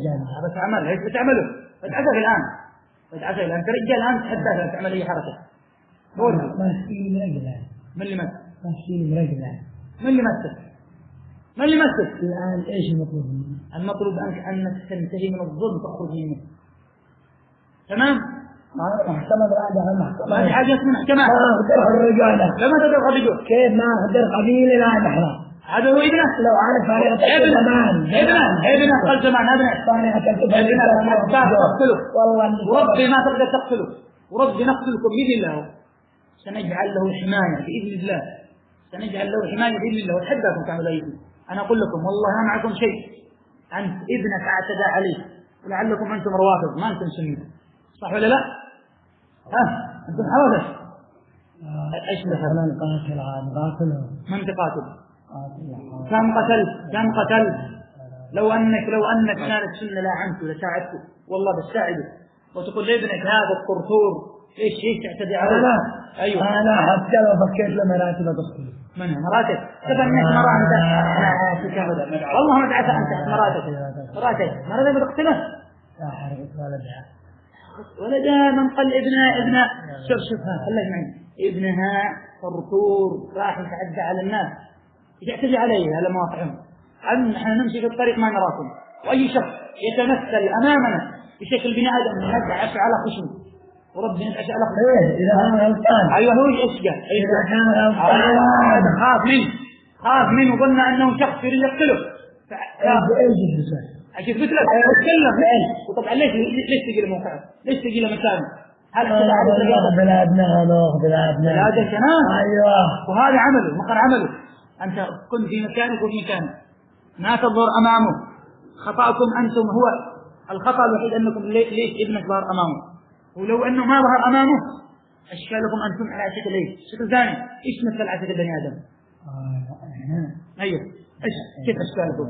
هذا تعمل ليش بتعمله؟ بتعزف الآن أنت رجال الآن تحدث أن تعمل أي حركة. ما تسيني من أجله. من اللي مس؟ ما تسيني من أجله. من اللي مسك؟ الآن إيش المطلوب مني؟ المطلوب أنك تنتهي من الظلم تخرج منه. تمام؟ محكمة بعدها المحكمة. ما في حاجة اسمها محكمة. ما أقدر الرجالة. لما تقدر قبيله. كيف ما أقدر قبيلة لا نحن. هذا هو ابنه. لو عارف أنا قتلت زمان. ابنه قل زمان ابنه. أنا قتلت ابنه حتى تقتله. والله. وربي ما تقدر تقتله. وربي نقتلكم بإذن الله. سنجعل له حماية بإذن الله. سنجعل له حماية بإذن الله وتحداكم تعملوا أيدي. أنا أقول لكم والله ما معكم شيء. أنت ابنك اعتدى عليه ولعلكم أنتم روافض ما أنتم سنة. صح ولا لا؟ أنتم حوادث. إيش مثلا قاتله. من تقاتل؟ كم قتل؟ لو أنك كانت سنة لا عنك لساعدته والله بتساعده وتقول لابنك هذا الطرطور إيش تعتدي عليه؟ أيوه. أنا حتى لو فكيت لمراتي ما تقتل. منها مراتك؟ تبنك مراتك. والله ما تعرف أنت مراتك بتقتله؟ لا حرقت ولدها من قل ابنها شوفها خليك معي ابنها طرطور راح يتعدى على الناس يعتدي عليه على مواقعهم. نحن نمشي في الطريق ما نراكم وأي شخص يتمثل أمامنا بشكل بني آدم ندعش على خشمه وربنا ندعش على خشمه. إذا أنا غلطان. أيوه هو إيش قال؟ إذا كان غلطان. خاف منه وقلنا أنه شخص يريد يقتله. أكيد مثلك أتكلم وطبعا ليش تجي لموقعه؟ ليش تجي لمكانه؟ هل ناخذ بلادنا هذا كمان. أيوه. وهذا عمله مقر عمله. أنت كن في مكانك وفي مكانه ما تظهر أمامه. خطأكم أنتم هو الخطأ الوحيد أنكم ليش ابنك ظهر أمامه ولو أنه ما ظهر أمامه أشكالكم أنتم على شكل إيش؟ شكل ثاني. إيش مثل على شكل بني آدم؟ أيوه إيش كيف أشكالكم؟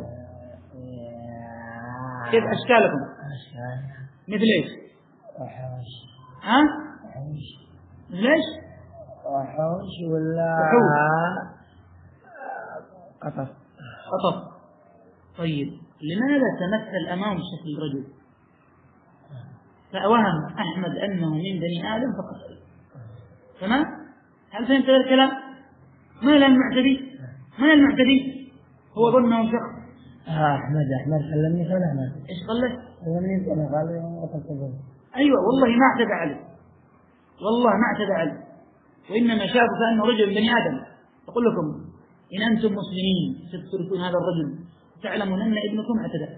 كيف أشكالكم؟ مثل إيش؟ وحوش. مثل إيش؟ وحوش ولا قطف. طيب لماذا تمثل أمام شكل رجل؟ فأوهم أحمد أنه من بني آدم فقط. تمام؟ هل فهمت هذا الكلام؟ ما المعتدي هو ظنه شخص. أحمد كلمني قال أحمد. إيش قال له؟ كلمني أنا قال لي أتكلم. أيوة والله ما اعتدى عليه. وإنما شافوا كأنه رجل بني آدم. أقول لكم إن أنتم مسلمين ستتركون هذا الرجل تعلمون أن ابنكم اعتدى.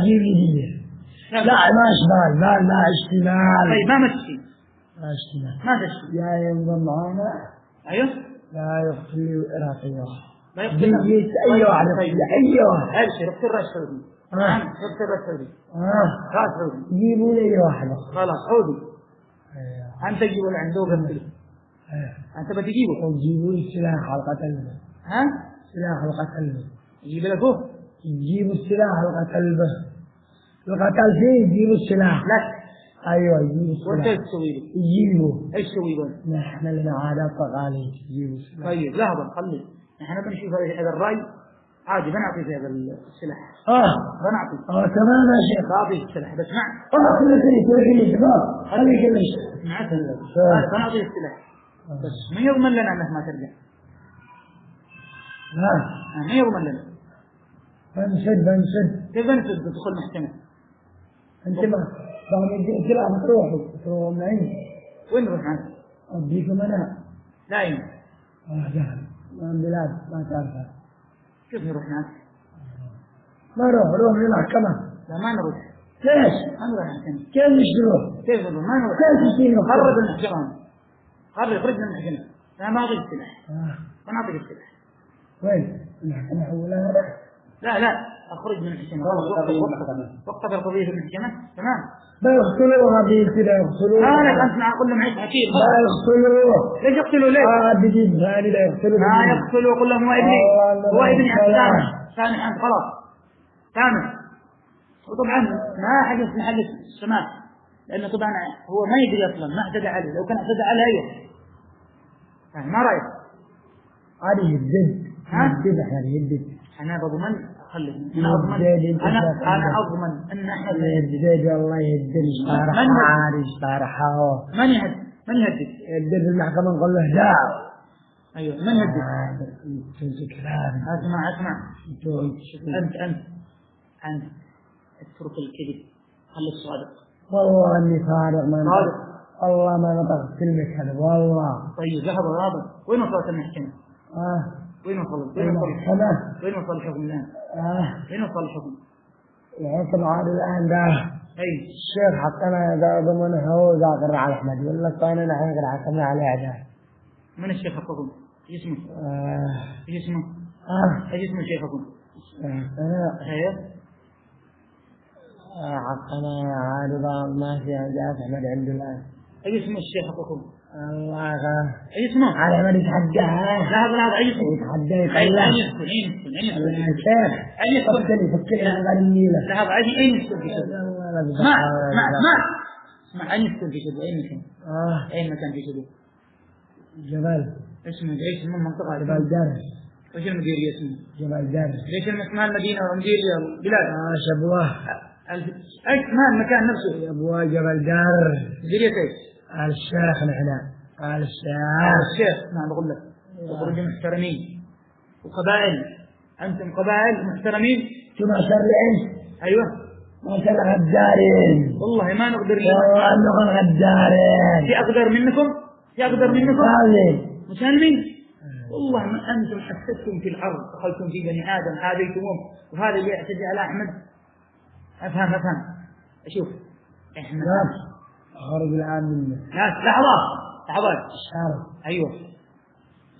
جيبي. لا ما اشتغل لا اشتغال. طيب ما تشتي. ما تشتي. يا ينضم معنا. أيوه. لا يقتل العراقية. لا يقتل. أي واحد. أبشر اقتل رأس سعودي. اقتل رأس سعودي. رأس سعودي. جيبوا لي أي واحد. خلاص سعودي. أنت تجيبوا اللي عنده قبل. أنت بتجيبه. وتجيبوا لي السلاح على القتل. سلاح القتل. يجيب له فوق. يجيبوا السلاح القتل به. القتل فيه يجيبوا السلاح. لا. أيوة يجيبوا السلاح. وأنت إيش تسوي له؟ يجيبوا. إيش تسوي له؟ نحن لنا عادات تقاليد يجيبوا السلاح. طيب لحظة خلي. نحن بنشوف هذا الرأي عادي بنعطي في هذا السلاح. بنعطي. تمام يا شيخ. بعطي السلاح بس مع. خلي شباب. خلي كل شيء. سمعت بنعطي السلاح. بس ما يضمن لنا أنك ما ترجع. ما يضمن لنا. بنسد. كيف بنسد تدخل محكمة؟ أنت ما يديك سلاح تروحوا معين. وين نروح عنه؟ أديكم أنا. دائما. جهل. من بلاد ما تعرفها. كيف نروح هناك؟ ما نروح للمحكمة. لا ما نروح. ليش؟ ما نروح محكمة. كيف نروح؟ ما نروح. كيف تجينا؟ خرج المحكمة. خرجنا من المحكمة. لا ما أعطيك السلاح. ما نعطيك السلاح. وين؟ المحكمة أولا. لا أخرج من المحكمة. وقف القضية في المحكمة. تمام. لا يقتلوا هذه كذا يقتلوا. أنت قل لهم عيد حكيم. لا يقتلوا. ليش يقتلوا ليه؟ بجيب ثاني لا يقتلوا. ما يقتلوا قل لهم هو ابني سامح أنت خلاص. سامح. وطبعا ما حدث محدث السماح لأنه طبعا هو ما يدري أصلا ما اعتدى عليه لو كان اعتدى عليه يعني ما رأيك؟ هذه الجد. الجد احنا الجد. أنا بضمن خليني أنا أضمن أن أحمد زيد الله يهدل صار حارج صار حاوة من يهدد يهدل المحكمة نقول له داع. أيوه من يهدد؟ اسمع أنت اترك الكذب خليك صادق. والله إني صادق ما والله ما نطق كلمة كذب والله. طيب هذا وين وصلت المحكمة؟ وين وصل الحكم الآن؟ وين وصل الحكم؟ الحكم عاد الآن ده أي الشيخ حكمنا ضمنه هو ذاكر على أحمد ولا كان نحن قد حكمنا عليه عدال. من الشيخ حكم؟ ايش اسمه؟ ايش اسمه شيخكم؟ أنا حقنا عارضة ما في عندها أحمد عنده الآن. ايش اسمه الشيخ حكم؟ الله ايش اسمه؟ على أحمد يتحداها. لا ايش اسمه؟ يتحدى يطلع. الشيخ فكني عن النيلة. لا أين يسكن في شدة؟ اسمع أين يسكن في شدة؟ أين مكان؟ أين مكان في شدة؟ جبل. اسمه ايش اسمه المنطقة؟ جبل در. وش المديرية اسمه؟ جبل در. ليش اسمها المدينة والمديرية البلاد؟ شبوه. ايش اسمها المكان نفسه؟ شبوه جبل در. مديرية ايش؟ الشيخ نحن. الشيخ نعم بقول لك. تخرج محترمين وقبائل. أنتم قبائل محترمين. ثم شرعين. أيوه. ما شر غدارين. والله ما نقدر والله أنكم غدارين. في أقدر منكم. مسالمين. والله ما أنتم حسدتم في الأرض دخلتم في بني آدم آذيتموهم وهذا اللي يعتدي على أحمد. أفهم أشوف إحنا خرج الآن منه. لا لحظات الشارع. أيوه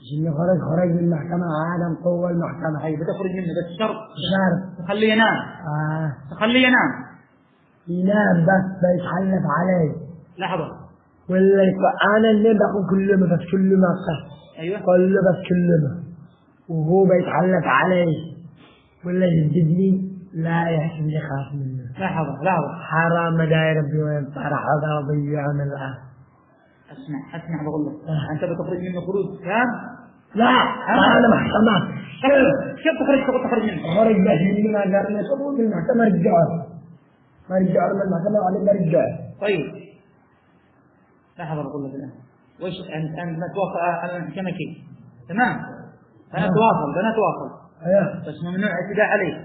جني خرج من المحكمة عالم قوة المحكمة. أيوه بتخرج منه بس شرط الشارع تخليه ينام. ينام بس بيتحلف عليه. لحظة ولا أنا اللي بقول كلمة بس كلمة صح. أيوه كله بس كلمة وهو بيتحلف عليه ولا يهددني لا يحسن يخاف منه. لحظة حرام داير ربي وين طرح هذا وضيع من الآن. اسمع بقول لك أنت بتخرج منه خروج كام؟ لا أنا محكمة. كيف تخرج منه؟ خرج بس مني ما قال لي قبول المحكمة ما رجعوا من المحكمة وعليه ما رجع. طيب لحظة بقول لك الآن وش أنت نتواصل على المحكمة كيف؟ تمام؟ بنتواصل. أيوه. بس ممنوع اعتداء عليه.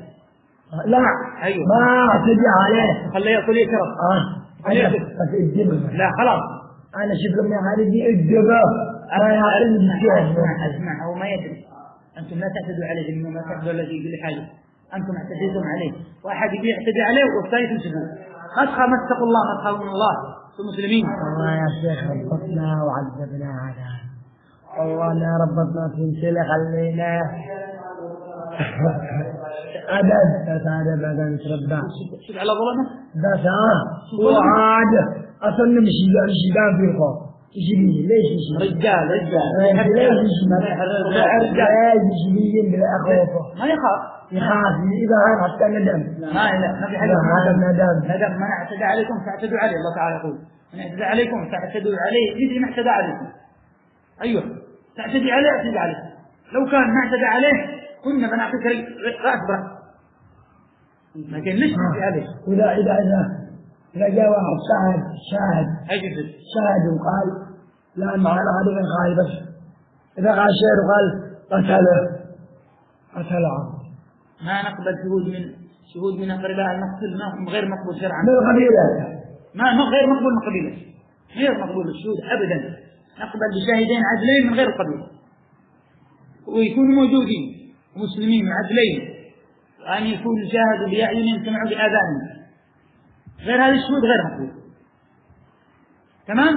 لا. أيوه. ما اعتدي عليه. خليه يأكل يشرب. بس الدبه. لا خلاص. أنا شوف لما هذه دي الدبه. أسمع هو ما يدري. أنتم لا تعتدوا عليه لأنه ما تعتدوا الذي يقول لي حاجة. أنتم اعتديتم عليه. واحد يبي يعتدي عليه والثاني تمسكوه. ما اتقوا الله ما تخافوا من الله. المسلمين. الله يا شيخ ربطنا وعذبنا عذاب. والله ما ربطنا في شيء خلينا هذا بدن تربى. شوف على ظلمه. بس وعاد أصلا مش يدان في الخوف. ليش رجال ليش بالأخوفه ما يخاف إذا هذا حتى ندم. ما في حاجة ندم من اعتدى عليكم فاعتدوا عليه. الله تعالى يقول من اعتدى عليكم فاعتدوا عليه مثل ما اعتدى عليكم. أيوه تعتدي عليه اعتدي عليه. لو كان ما اعتدى عليه كنا بنعطيك رأس برأس لكن ليش نعتدي عليه. إذا جاء واحد شاهد وقال لا معنا هذا من خايف بس إذا قال شيء وقال قتله ما نقبل شهود من أقرباء المقتل غير مقبول شرعا. من القبيلة ما غير مقبول من قبيلة غير مقبول الشهود أبدا. نقبل بشاهدين عدلين من غير القبيلة ويكونوا موجودين مسلمين عدلين وأن يكون شاهدوا بأعينهم سمعوا بآذانهم. غير هذا الشهود غير مقبول. تمام.